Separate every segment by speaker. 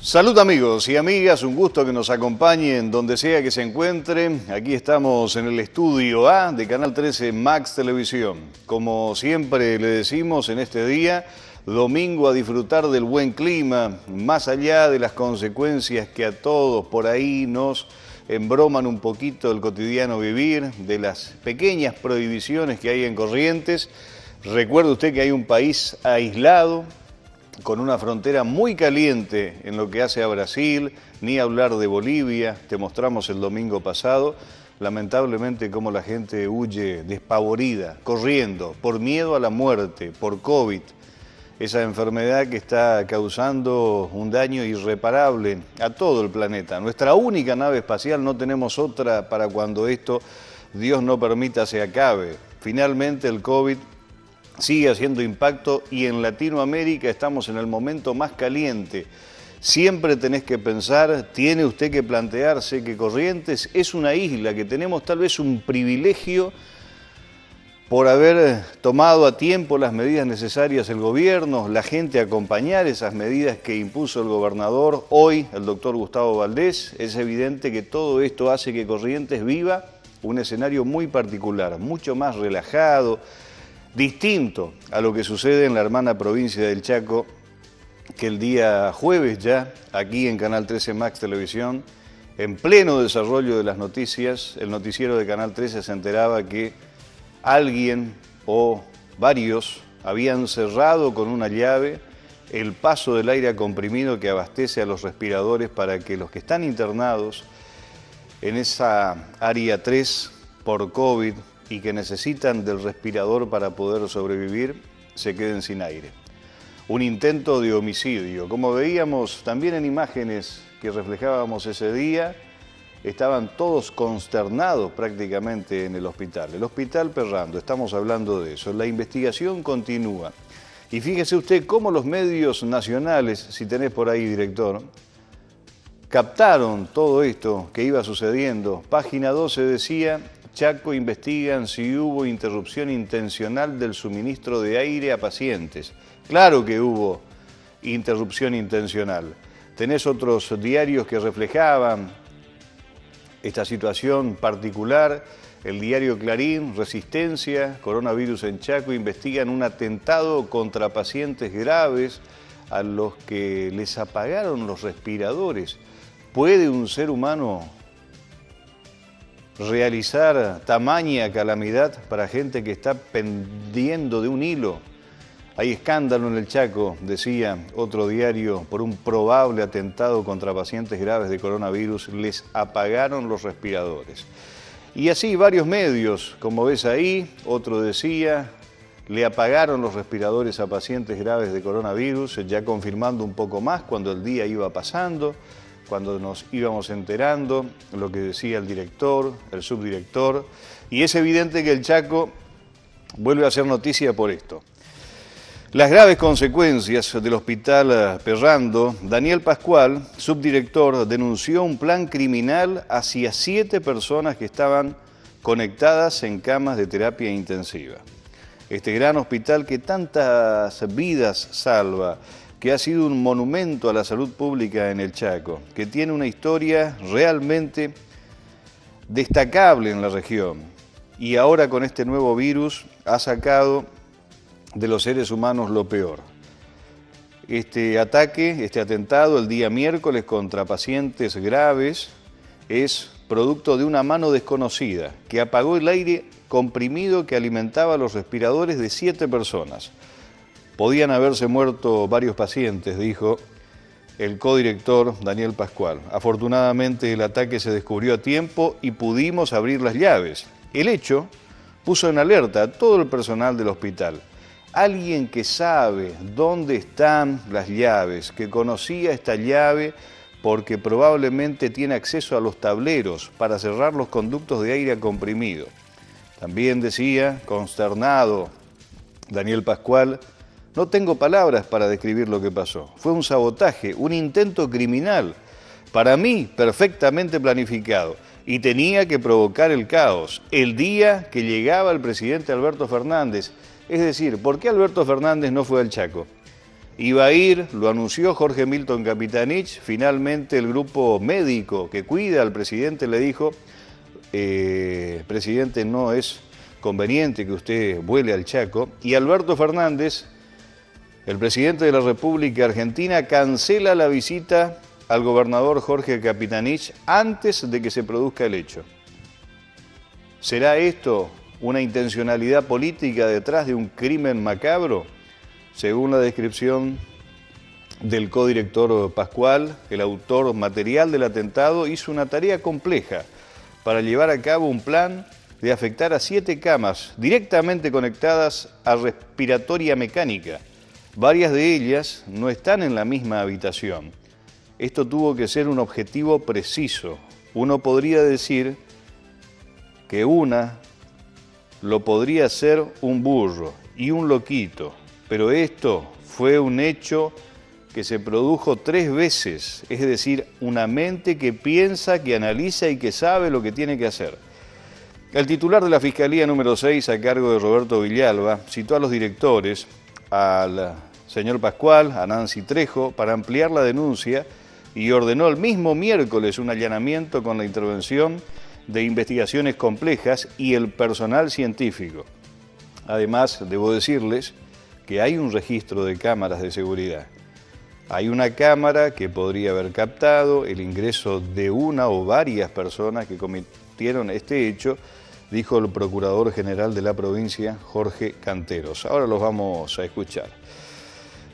Speaker 1: Salud amigos y amigas, un gusto que nos acompañen donde sea que se encuentren. Aquí estamos en el estudio A de Canal 13 Max Televisión. Como siempre le decimos en este día, domingo a disfrutar del buen clima, más allá de las consecuencias que a todos por ahí nos embroman un poquito el cotidiano vivir, de las pequeñas prohibiciones que hay en Corrientes. Recuerde usted que hay un país aislado, con una frontera muy caliente en lo que hace a Brasil, ni hablar de Bolivia. Te mostramos el domingo pasado, lamentablemente, cómo la gente huye despavorida, corriendo, por miedo a la muerte, por COVID. Esa enfermedad que está causando un daño irreparable a todo el planeta. Nuestra única nave espacial, no tenemos otra para cuando esto, Dios no permita, se acabe. Finalmente el COVID sigue haciendo impacto y en Latinoamérica estamos en el momento más caliente. Siempre tenés que pensar, tiene usted que plantearse que Corrientes es una isla, que tenemos tal vez un privilegio por haber tomado a tiempo las medidas necesarias el gobierno, la gente acompañar esas medidas que impuso el gobernador, hoy el doctor Gustavo Valdés. Es evidente que todo esto hace que Corrientes viva un escenario muy particular, mucho más relajado, distinto a lo que sucede en la hermana provincia del Chaco, que el día jueves ya, aquí en Canal 13 Max Televisión, en pleno desarrollo de las noticias, el noticiero de Canal 13 se enteraba que alguien o varios habían cerrado con una llave el paso del aire comprimido que abastece a los respiradores para que los que están internados en esa área 3 por COVID y que necesitan del respirador para poder sobrevivir, se queden sin aire. Un intento de homicidio. Como veíamos también en imágenes que reflejábamos ese día, estaban todos consternados prácticamente en el hospital. El Hospital Perrando, estamos hablando de eso. La investigación continúa. Y fíjese usted cómo los medios nacionales, si tenés por ahí, director, captaron todo esto que iba sucediendo. Página 12 decía: Chaco investigan si hubo interrupción intencional del suministro de aire a pacientes. Claro que hubo interrupción intencional. Tenés otros diarios que reflejaban esta situación particular. El diario Clarín, Resistencia, coronavirus en Chaco, investigan un atentado contra pacientes graves a los que les apagaron los respiradores. ¿Puede un ser humano realizar tamaña calamidad para gente que está pendiendo de un hilo? Hay escándalo en el Chaco, decía otro diario, por un probable atentado contra pacientes graves de coronavirus. Les apagaron los respiradores. Y así varios medios, como ves ahí, otro decía, le apagaron los respiradores a pacientes graves de coronavirus, ya confirmando un poco más cuando el día iba pasando, cuando nos íbamos enterando, lo que decía el director, el subdirector, y es evidente que el Chaco vuelve a hacer noticia por esto. Las graves consecuencias del Hospital Perrando. Daniel Pascual, subdirector, denunció un plan criminal hacia 7 personas que estaban conectadas en camas de terapia intensiva. Este gran hospital que tantas vidas salva, que ha sido un monumento a la salud pública en el Chaco, que tiene una historia realmente destacable en la región. Y ahora con este nuevo virus ha sacado de los seres humanos lo peor. Este ataque, este atentado el día miércoles contra pacientes graves es producto de una mano desconocida que apagó el aire comprimido que alimentaba los respiradores de 7 personas. Podían haberse muerto varios pacientes, dijo el codirector Daniel Pascual. Afortunadamente el ataque se descubrió a tiempo y pudimos abrir las llaves. El hecho puso en alerta a todo el personal del hospital. Alguien que sabe dónde están las llaves, que conocía esta llave porque probablemente tiene acceso a los tableros para cerrar los conductos de aire comprimido. También decía, consternado, Daniel Pascual: no tengo palabras para describir lo que pasó. Fue un sabotaje, un intento criminal, para mí perfectamente planificado, y tenía que provocar el caos el día que llegaba el presidente Alberto Fernández. Es decir, ¿por qué Alberto Fernández no fue al Chaco? Iba a ir, lo anunció Jorge Milton Capitanich. Finalmente el grupo médico que cuida al presidente le dijo: presidente, no es conveniente que usted vuele al Chaco. Y Alberto Fernández, el presidente de la República Argentina, cancela la visita al gobernador Jorge Capitanich antes de que se produzca el hecho. ¿Será esto una intencionalidad política detrás de un crimen macabro? Según la descripción del codirector Pascual, el autor material del atentado hizo una tarea compleja para llevar a cabo un plan de afectar a 7 camas directamente conectadas a respiratoria mecánica. Varias de ellas no están en la misma habitación. Esto tuvo que ser un objetivo preciso. Uno podría decir que una lo podría ser un burro y un loquito, pero esto fue un hecho que se produjo 3 veces, es decir, una mente que piensa, que analiza y que sabe lo que tiene que hacer. El titular de la Fiscalía número 6, a cargo de Roberto Villalba, citó a los directores, al señor Pascual, a Nancy Trejo, para ampliar la denuncia y ordenó el mismo miércoles un allanamiento con la intervención de investigaciones complejas y el personal científico. Además, debo decirles que hay un registro de cámaras de seguridad. Hay una cámara que podría haber captado el ingreso de una o varias personas que cometieron este hecho, dijo el Procurador General de la provincia, Jorge Canteros. Ahora los vamos a escuchar.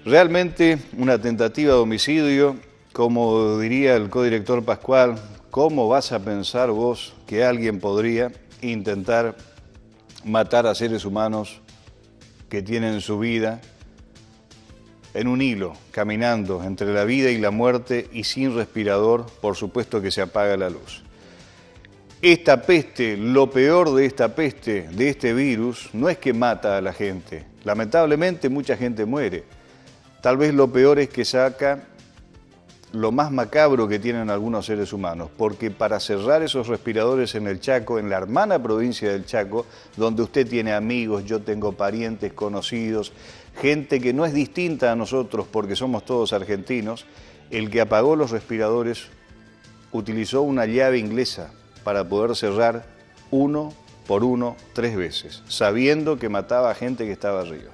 Speaker 1: Realmente una tentativa de homicidio, como diría el codirector Pascual. ¿Cómo vas a pensar vos que alguien podría intentar matar a seres humanos que tienen su vida en un hilo, caminando entre la vida y la muerte y sin respirador? Por supuesto que se apaga la luz. Esta peste, lo peor de esta peste, de este virus, no es que mata a la gente. Lamentablemente mucha gente muere. Tal vez lo peor es que saca lo más macabro que tienen algunos seres humanos, porque para cerrar esos respiradores en el Chaco, en la hermana provincia del Chaco, donde usted tiene amigos, yo tengo parientes, conocidos, gente que no es distinta a nosotros porque somos todos argentinos, el que apagó los respiradores utilizó una llave inglesa para poder cerrar uno por uno 3 veces, sabiendo que mataba a gente que estaba arriba.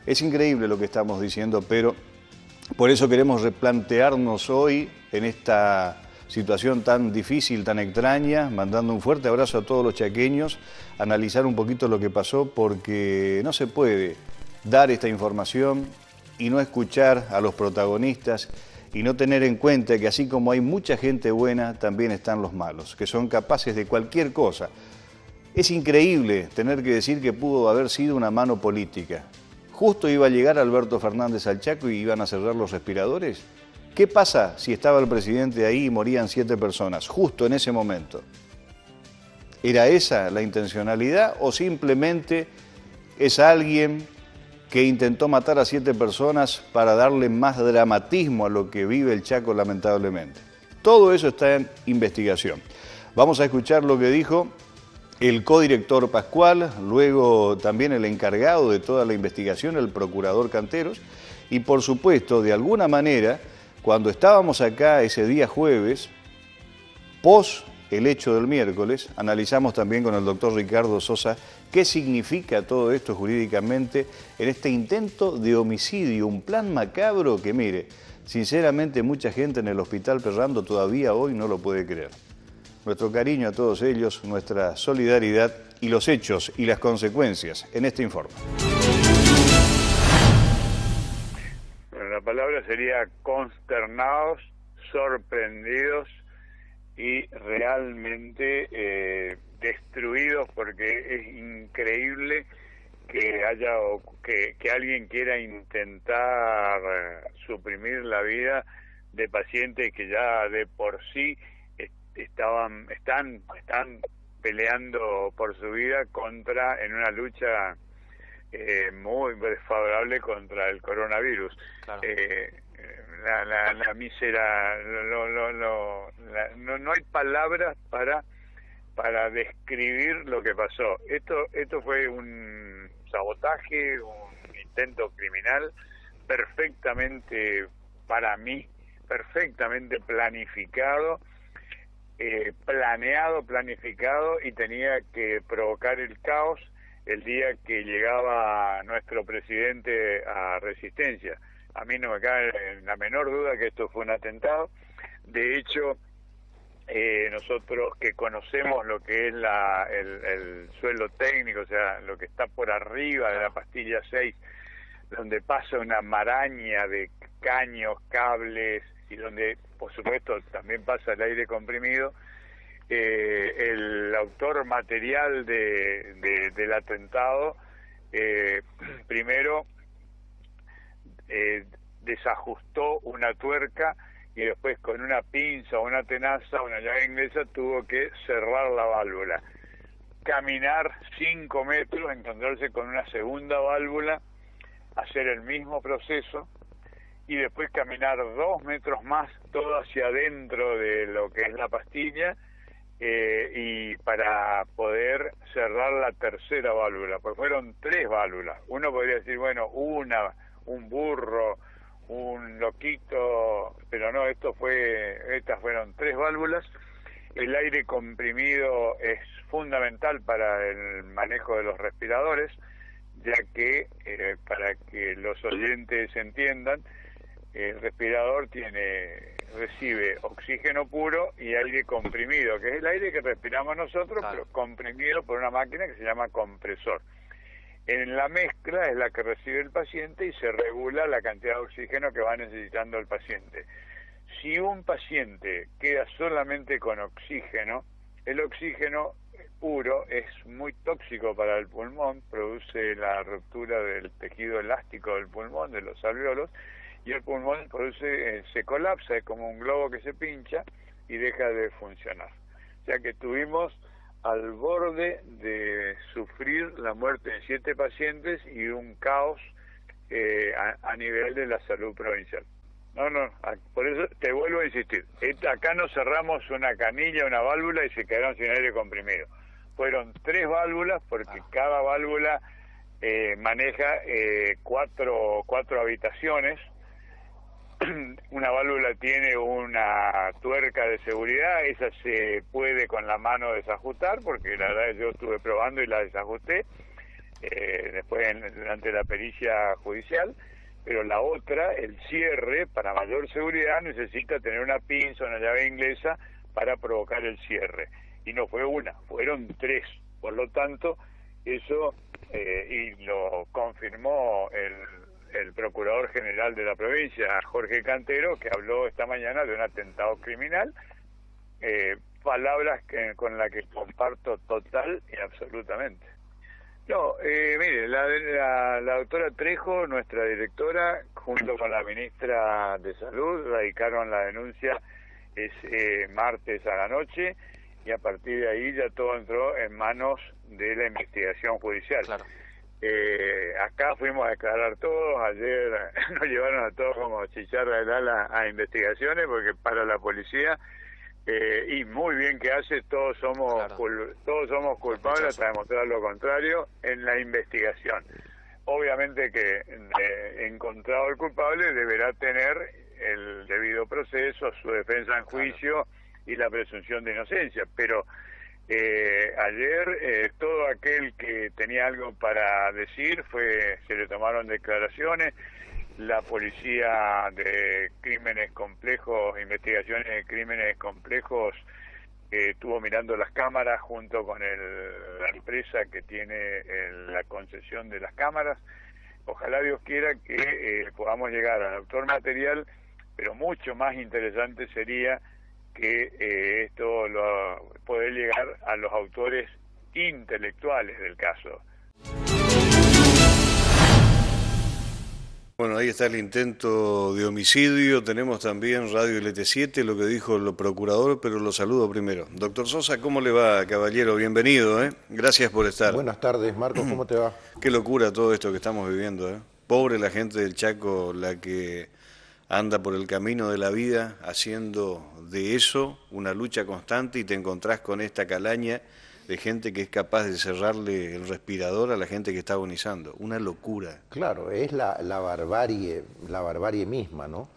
Speaker 1: Es increíble lo que estamos diciendo, pero por eso queremos replantearnos hoy en esta situación tan difícil, tan extraña, mandando un fuerte abrazo a todos los chaqueños, analizar un poquito lo que pasó, porque no se puede dar esta información y no escuchar a los protagonistas y no tener en cuenta que así como hay mucha gente buena, también están los malos, que son capaces de cualquier cosa. Es increíble tener que decir que pudo haber sido una mano política. Justo iba a llegar Alberto Fernández al Chaco y iban a cerrar los respiradores. ¿Qué pasa si estaba el presidente ahí y morían 7 personas, justo en ese momento? ¿Era esa la intencionalidad o simplemente es alguien que intentó matar a 7 personas para darle más dramatismo a lo que vive el Chaco, lamentablemente? Todo eso está en investigación. Vamos a escuchar lo que dijo el codirector Pascual, luego también el encargado de toda la investigación, el procurador Canteros, y por supuesto, de alguna manera, cuando estábamos acá ese día jueves, pos el hecho del miércoles, analizamos también con el doctor Ricardo Sosa qué significa todo esto jurídicamente en este intento de homicidio, un plan macabro que, mire, sinceramente mucha gente en el Hospital Perrando todavía hoy no lo puede creer. Nuestro cariño a todos ellos, nuestra solidaridad y los hechos y las consecuencias en este informe.
Speaker 2: Bueno, la palabra sería consternados, sorprendidos y realmente destruidos, porque es increíble que que alguien quiera intentar suprimir la vida de pacientes que ya de por sí están peleando por su vida en una lucha muy desfavorable contra el coronavirus. Claro. La mísera, no hay palabras para describir lo que pasó. Esto fue un sabotaje, un intento criminal perfectamente, para mí, perfectamente planificado, planificado, y tenía que provocar el caos el día que llegaba nuestro presidente a Resistencia. A mí no me cabe la menor duda que esto fue un atentado. De hecho, nosotros que conocemos lo que es el suelo técnico, o sea, lo que está por arriba de la pastilla 6, donde pasa una maraña de caños, cables, y donde, por supuesto, también pasa el aire comprimido, el autor material del atentado, primero desajustó una tuerca y después con una pinza o una tenaza, una llave inglesa, tuvo que cerrar la válvula. Caminar 5 metros, encontrarse con una segunda válvula, hacer el mismo proceso, y después caminar 2 metros más, todo hacia adentro de lo que es la pastilla, y para poder cerrar la tercera válvula, pues fueron 3 válvulas. Uno podría decir, bueno, un burro, un loquito, pero no, estas fueron 3 válvulas. El aire comprimido es fundamental para el manejo de los respiradores, ya que, para que los oyentes entiendan, el respirador recibe oxígeno puro y aire comprimido, que es el aire que respiramos nosotros, claro, pero comprimido por una máquina que se llama compresor. En la mezcla es la que recibe el paciente y se regula la cantidad de oxígeno que va necesitando el paciente. Si un paciente queda solamente con oxígeno, el oxígeno puro es muy tóxico para el pulmón, produce la ruptura del tejido elástico del pulmón, de los alvéolos, y el pulmón se colapsa, es como un globo que se pincha y deja de funcionar. O sea que estuvimos al borde de sufrir la muerte de 7 pacientes y un caos a nivel de la salud provincial. Por eso te vuelvo a insistir, acá no cerramos una canilla, una válvula y se quedaron sin aire comprimido. Fueron 3 válvulas, porque cada válvula maneja 4 habitaciones. Una válvula tiene una tuerca de seguridad, esa se puede con la mano desajustar, porque la verdad yo estuve probando y la desajusté después durante la pericia judicial, pero la otra, el cierre, para mayor seguridad, necesita tener una pinza, una llave inglesa para provocar el cierre, y no fue una, fueron 3. Por lo tanto, eso, y lo confirmó el Procurador General de la provincia, Jorge Cantero, que habló esta mañana de un atentado criminal, palabras con las que comparto total y absolutamente. No, mire, la doctora Trejo, nuestra directora, junto con la ministra de Salud, radicaron la denuncia martes a la noche, y a partir de ahí ya todo entró en manos de la investigación judicial. Claro. Acá fuimos a declarar todos, ayer nos llevaron a todos como chicharra del ala a investigaciones, porque para la policía, y muy bien que hace, todos somos culpables hasta demostrar lo contrario en la investigación. Obviamente que encontrado el culpable deberá tener el debido proceso, su defensa en juicio y la presunción de inocencia, pero ayer todo aquel que tenía algo para decir se le tomaron declaraciones. La policía de crímenes complejos, investigaciones de crímenes complejos, estuvo mirando las cámaras junto con la empresa que tiene la concesión de las cámaras. Ojalá Dios quiera que podamos llegar al autor material, pero mucho más interesante sería que poder llegar a los autores intelectuales del caso.
Speaker 1: Bueno, ahí está el intento de homicidio. Tenemos también Radio LT7, lo que dijo el procurador, pero lo saludo primero. Doctor Sosa, ¿cómo le va, caballero? Bienvenido, ¿eh? Gracias por estar.
Speaker 3: Buenas tardes, Marcos, ¿cómo te va?
Speaker 1: Qué locura todo esto que estamos viviendo, ¿eh? Pobre la gente del Chaco, la que anda por el camino de la vida haciendo de eso una lucha constante, y te encontrás con esta calaña de gente que es capaz de cerrarle el respirador a la gente que está agonizando. Una locura.
Speaker 3: Claro, es la barbarie misma, ¿no?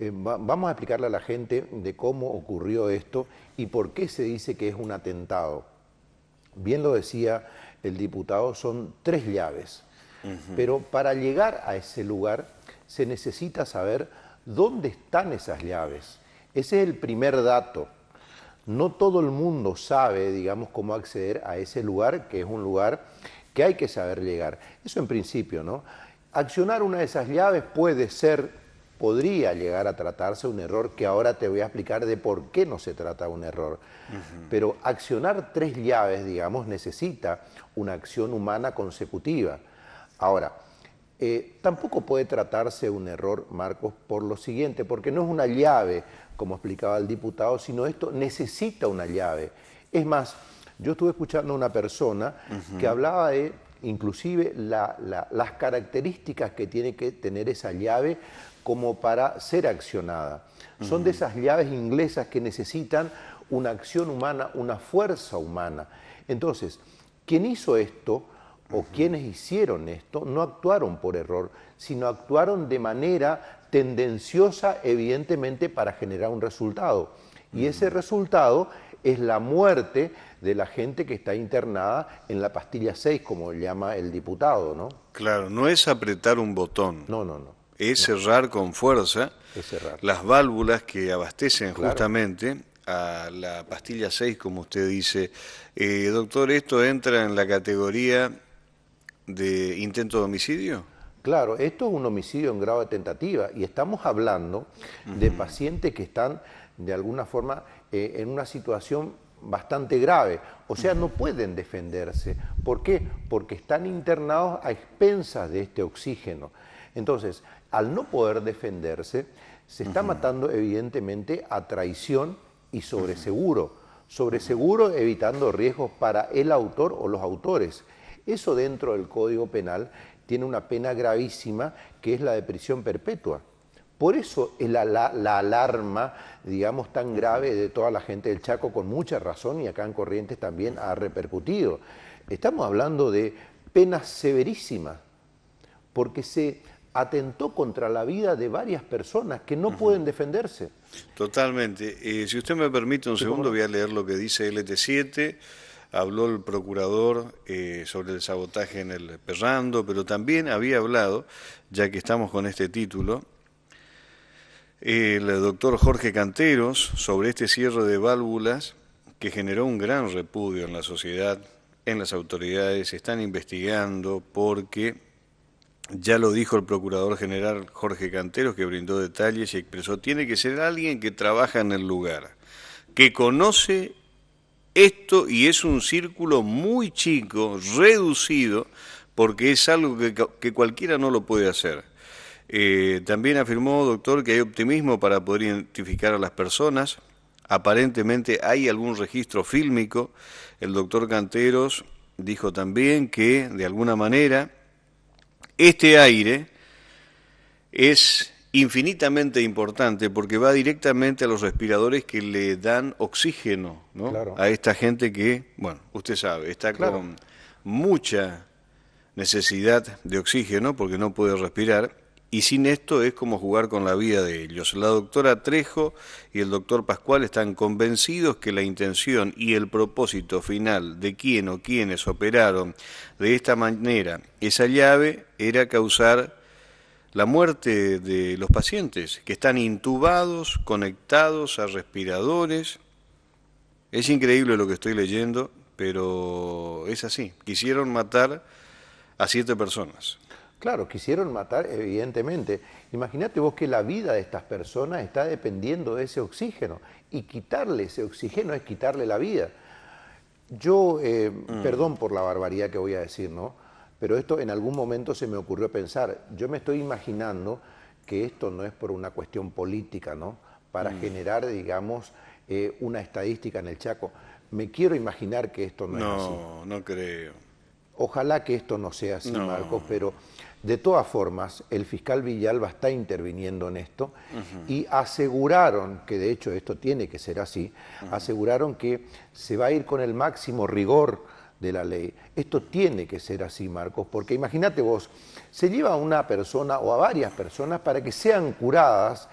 Speaker 3: Vamos a explicarle a la gente de cómo ocurrió esto y por qué se dice que es un atentado. Bien lo decía el diputado, son 3 llaves. Pero para llegar a ese lugar se necesita saber dónde están esas llaves. Ese es el primer dato. No todo el mundo sabe, digamos, cómo acceder a ese lugar, que es un lugar que hay que saber llegar. Eso en principio, ¿no? Accionar una de esas llaves podría llegar a tratarse de un error, que ahora te voy a explicar de por qué no se trata de un error. Pero accionar 3 llaves, digamos, necesita una acción humana consecutiva. Ahora, tampoco puede tratarse un error, Marcos, por lo siguiente, porque no es una llave, como explicaba el diputado, sino esto necesita una llave. Es más, yo estuve escuchando a una persona que hablaba de, inclusive, las características que tiene que tener esa llave como para ser accionada. Son de esas llaves inglesas que necesitan una acción humana, una fuerza humana. Entonces, quien hizo esto, o quienes hicieron esto, no actuaron por error, sino actuaron de manera tendenciosa, evidentemente, para generar un resultado. Y ese resultado es la muerte de la gente que está internada en la pastilla 6, como llama el diputado, ¿no?
Speaker 1: Claro, no es apretar un botón.
Speaker 3: No, no, no.
Speaker 1: Es cerrar con fuerza las válvulas que abastecen justamente a la pastilla 6, como usted dice. Doctor, ¿esto entra en la categoría de intento de homicidio?
Speaker 3: Claro, esto es un homicidio en grado de tentativa y estamos hablando de pacientes que están de alguna forma en una situación bastante grave, o sea, no pueden defenderse. ¿Por qué? Porque están internados a expensas de este oxígeno. Entonces, al no poder defenderse, se está matando evidentemente a traición y sobreseguro. Sobreseguro evitando riesgos para el autor o los autores. Eso dentro del Código Penal tiene una pena gravísima que es la de prisión perpetua. Por eso es la alarma, digamos, tan grave de toda la gente del Chaco, con mucha razón, y acá en Corrientes también ha repercutido. Estamos hablando de penas severísimas, porque se atentó contra la vida de varias personas que no pueden defenderse.
Speaker 1: Totalmente. Si usted me permite un segundo, voy a leer lo que dice LT7. Habló el procurador sobre el sabotaje en el Perrando, pero también había hablado, ya que estamos con este título, el doctor Jorge Canteros sobre este cierre de válvulas que generó un gran repudio en la sociedad, en las autoridades. Están investigando porque, ya lo dijo el procurador general Jorge Canteros, que brindó detalles y expresó, tiene que ser alguien que trabaja en el lugar, que conoce esto, y es un círculo muy chico, reducido, porque es algo que cualquiera no lo puede hacer. También afirmó, doctor, que hay optimismo para poder identificar a las personas. Aparentemente hay algún registro fílmico. El doctor Canteros dijo también que, de alguna manera, este aire es infinitamente importante porque va directamente a los respiradores que le dan oxígeno, ¿no?
Speaker 3: Claro.
Speaker 1: A esta gente que, bueno, usted sabe, está con mucha necesidad de oxígeno porque no puede respirar, y sin esto es como jugar con la vida de ellos. La doctora Trejo y el doctor Pascual están convencidos que la intención y el propósito final de quién o quienes operaron de esta manera esa llave era causar la muerte de los pacientes que están intubados, conectados a respiradores. Es increíble lo que estoy leyendo, pero es así. Quisieron matar a 7 personas.
Speaker 3: Claro, quisieron matar, evidentemente. Imagínate vos que la vida de estas personas está dependiendo de ese oxígeno, y quitarle ese oxígeno es quitarle la vida. Yo, perdón por la barbaridad que voy a decir, ¿no? Pero esto en algún momento se me ocurrió pensar. Yo me estoy imaginando que esto no es por una cuestión política, ¿no? Para generar, digamos, una estadística en el Chaco. Me quiero imaginar que esto no es así.
Speaker 1: No, no creo.
Speaker 3: Ojalá que esto no sea así, Marcos, pero De todas formas, el fiscal Villalba está interviniendo en esto y aseguraron, que de hecho esto tiene que ser así, aseguraron que se va a ir con el máximo rigor de la ley. Esto tiene que ser así, Marcos, porque imagínate vos, se lleva a una persona o a varias personas para que sean curadas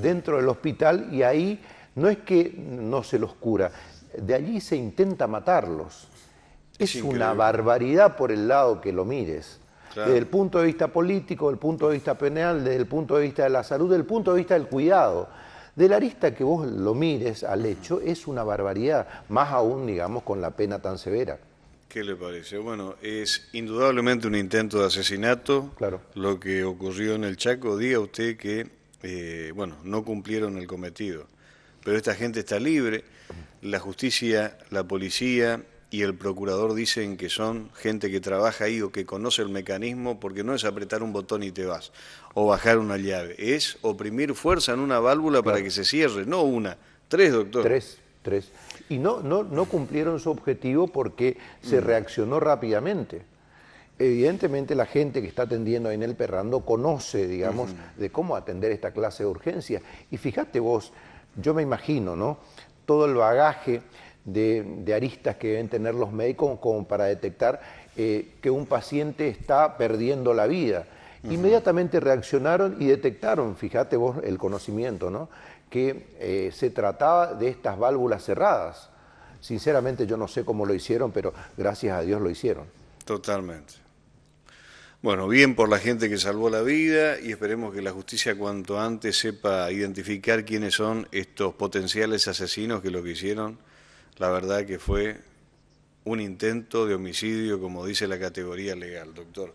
Speaker 3: dentro del hospital y ahí no es que no se los cura, de allí se intenta matarlos. Es una barbaridad por el lado que lo mires. Claro. Desde el punto de vista político, desde el punto de vista penal, desde el punto de vista de la salud, desde el punto de vista del cuidado. De la arista que vos lo mires al hecho, es una barbaridad, más aún, digamos, con la pena tan severa.
Speaker 1: ¿Qué le parece? Bueno, es indudablemente un intento de asesinato, claro. Lo que ocurrió en el Chaco. Diga usted que, bueno, no cumplieron el cometido, pero esta gente está libre, la justicia, la policía y el procurador dicen que son gente que trabaja ahí o que conoce el mecanismo, porque no es apretar un botón y te vas, o bajar una llave, es oprimir fuerza en una válvula para que se cierre, no una, 3, doctor.
Speaker 3: 3. Y no cumplieron su objetivo porque se reaccionó rápidamente. Evidentemente la gente que está atendiendo ahí en el Perrando conoce, digamos, de cómo atender esta clase de urgencia. Y fíjate vos, yo me imagino, ¿no?, todo el bagaje de aristas que deben tener los médicos como para detectar que un paciente está perdiendo la vida. Inmediatamente reaccionaron y detectaron, fíjate vos el conocimiento, ¿no?, que se trataba de estas válvulas cerradas. Sinceramente yo no sé cómo lo hicieron, pero gracias a Dios lo hicieron.
Speaker 1: Totalmente. Bueno, bien por la gente que salvó la vida y esperemos que la justicia cuanto antes sepa identificar quiénes son estos potenciales asesinos que lo que hicieron. La verdad que fue un intento de homicidio, como dice la categoría legal, doctor.